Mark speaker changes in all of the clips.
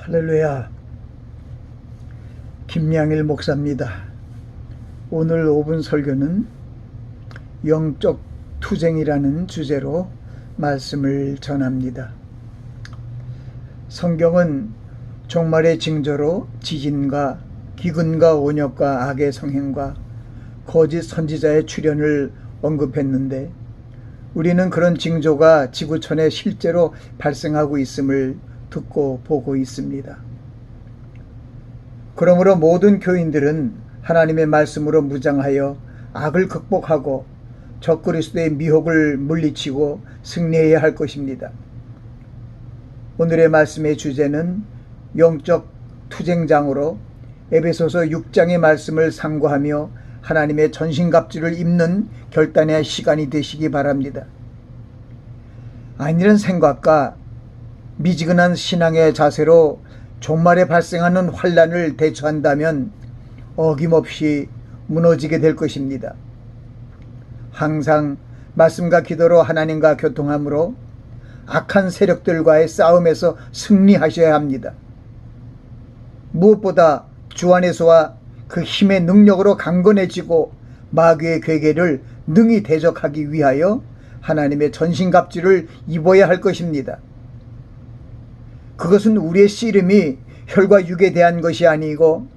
Speaker 1: 할렐루야. 김양일 목사입니다. 오늘 5분 설교는 영적 투쟁이라는 주제로 말씀을 전합니다. 성경은 종말의 징조로 지진과 기근과 온역과 악의 성행과 거짓 선지자의 출현을 언급했는데, 우리는 그런 징조가 지구촌에 실제로 발생하고 있음을 듣고 보고 있습니다. 그러므로 모든 교인들은 하나님의 말씀으로 무장하여 악을 극복하고 적그리스도의 미혹을 물리치고 승리해야 할 것입니다. 오늘의 말씀의 주제는 영적 투쟁장으로 에베소서 6장의 말씀을 상고하며 하나님의 전신갑주를 입는 결단의 시간이 되시기 바랍니다. 아니런 생각과 미지근한 신앙의 자세로 종말에 발생하는 환난을 대처한다면 어김없이 무너지게 될 것입니다. 항상 말씀과 기도로 하나님과 교통함으로 악한 세력들과의 싸움에서 승리하셔야 합니다. 무엇보다 주 안에서와 그 힘의 능력으로 강건해지고 마귀의 괴계를 능히 대적하기 위하여 하나님의 전신갑주를 입어야 할 것입니다. 그것은 우리의 씨름이 혈과 육에 대한 것이 아니고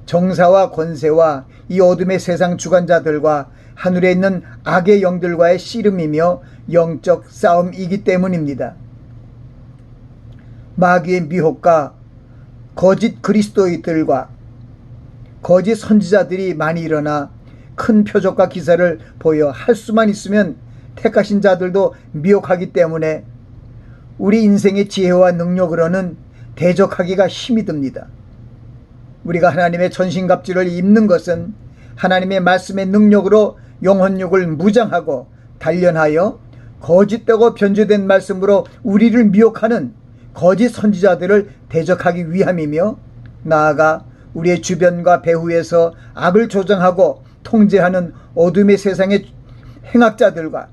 Speaker 1: 정사와 권세와 이 어둠의 세상 주관자들과 하늘에 있는 악의 영들과의 씨름이며 영적 싸움이기 때문입니다. 마귀의 미혹과 거짓 그리스도인들과 거짓 선지자들이 많이 일어나 큰 표적과 기사를 보여 할 수만 있으면 택하신 자들도 미혹하기 때문에 우리 인생의 지혜와 능력으로는 대적하기가 힘이 듭니다. 우리가 하나님의 전신갑주를 입는 것은 하나님의 말씀의 능력으로 영혼력을 무장하고 단련하여 거짓되고 변조된 말씀으로 우리를 미혹하는 거짓 선지자들을 대적하기 위함이며, 나아가 우리의 주변과 배후에서 악을 조장하고 통제하는 어둠의 세상의 행악자들과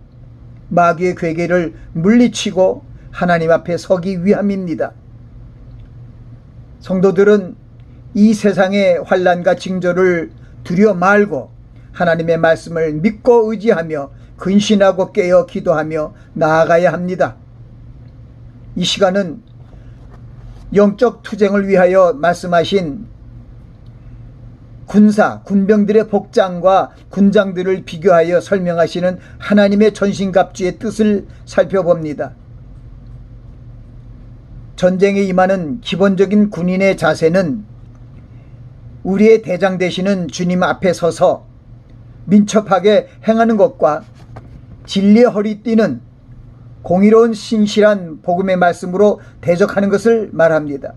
Speaker 1: 마귀의 괴계를 물리치고 하나님 앞에 서기 위함입니다. 성도들은 이 세상의 환난과 징조를 두려워 말고 하나님의 말씀을 믿고 의지하며 근신하고 깨어 기도하며 나아가야 합니다. 이 시간은 영적 투쟁을 위하여 말씀하신 군병들의 복장과 군장들을 비교하여 설명하시는 하나님의 전신갑주의 뜻을 살펴봅니다. 전쟁에 임하는 기본적인 군인의 자세는 우리의 대장 되시는 주님 앞에 서서 민첩하게 행하는 것과 진리의 허리띠는 공의로운 신실한 복음의 말씀으로 대적하는 것을 말합니다.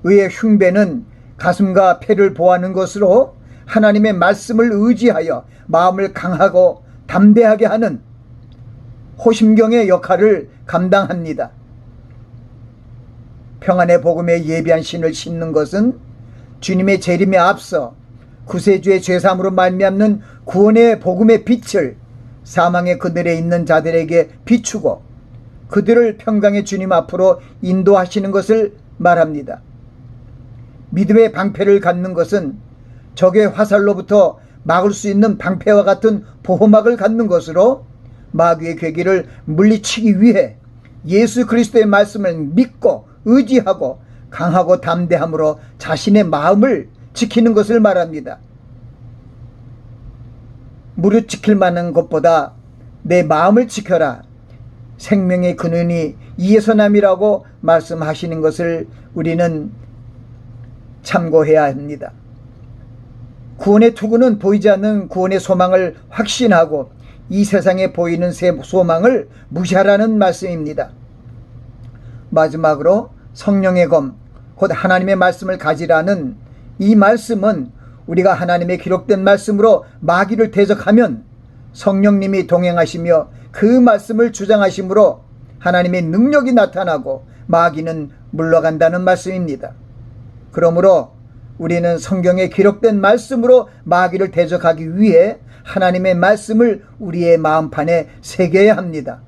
Speaker 1: 의의 흉배는 가슴과 폐를 보호하는 것으로 하나님의 말씀을 의지하여 마음을 강하고 담대하게 하는 호심경의 역할을 감당합니다. 평안의 복음에 예비한 신을 신는 것은 주님의 재림에 앞서 구세주의 죄사함으로 말미암는 구원의 복음의 빛을 사망의 그늘에 있는 자들에게 비추고 그들을 평강의 주님 앞으로 인도하시는 것을 말합니다. 믿음의 방패를 갖는 것은 적의 화살로부터 막을 수 있는 방패와 같은 보호막을 갖는 것으로 마귀의 괴계를 물리치기 위해 예수 그리스도의 말씀을 믿고 의지하고 강하고 담대함으로 자신의 마음을 지키는 것을 말합니다. 무릇 지킬 만한 것보다 내 마음을 지켜라. 생명의 근원이 이에서 남이라고 말씀하시는 것을 우리는 참고해야 합니다. 구원의 투구는 보이지 않는 구원의 소망을 확신하고 이 세상에 보이는 소망을 무시하라는 말씀입니다. 마지막으로 성령의 검, 곧 하나님의 말씀을 가지라는 이 말씀은 우리가 하나님의 기록된 말씀으로 마귀를 대적하면 성령님이 동행하시며 그 말씀을 주장하심으로 하나님의 능력이 나타나고 마귀는 물러간다는 말씀입니다. 그러므로 우리는 성경에 기록된 말씀으로 마귀를 대적하기 위해 하나님의 말씀을 우리의 마음판에 새겨야 합니다.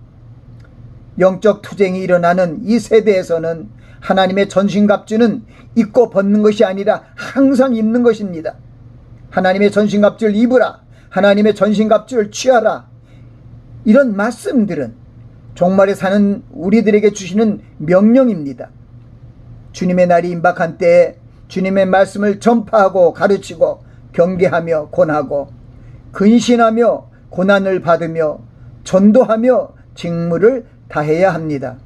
Speaker 1: 영적 투쟁이 일어나는 이 세대에서는 하나님의 전신갑주는 입고 벗는 것이 아니라 항상 입는 것입니다. 하나님의 전신갑주를 입으라. 하나님의 전신갑주를 취하라. 이런 말씀들은 종말에 사는 우리들에게 주시는 명령입니다. 주님의 날이 임박한 때에 주님의 말씀을 전파하고 가르치고 경계하며 권하고 근신하며 고난을 받으며 전도하며 직무를 다해야 합니다.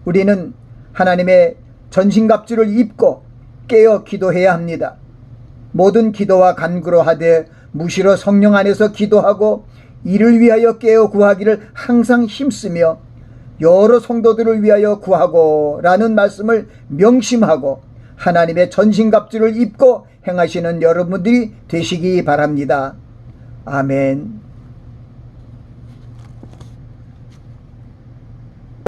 Speaker 1: 우리는 하나님의 전신갑주를 입고 깨어 기도해야 합니다. 모든 기도와 간구로 하되 무시로 성령 안에서 기도하고 이를 위하여 깨어 구하기를 항상 힘쓰며 여러 성도들을 위하여 구하고 라는 말씀을 명심하고 하나님의 전신갑주를 입고 행하시는 여러분들이 되시기 바랍니다. 아멘.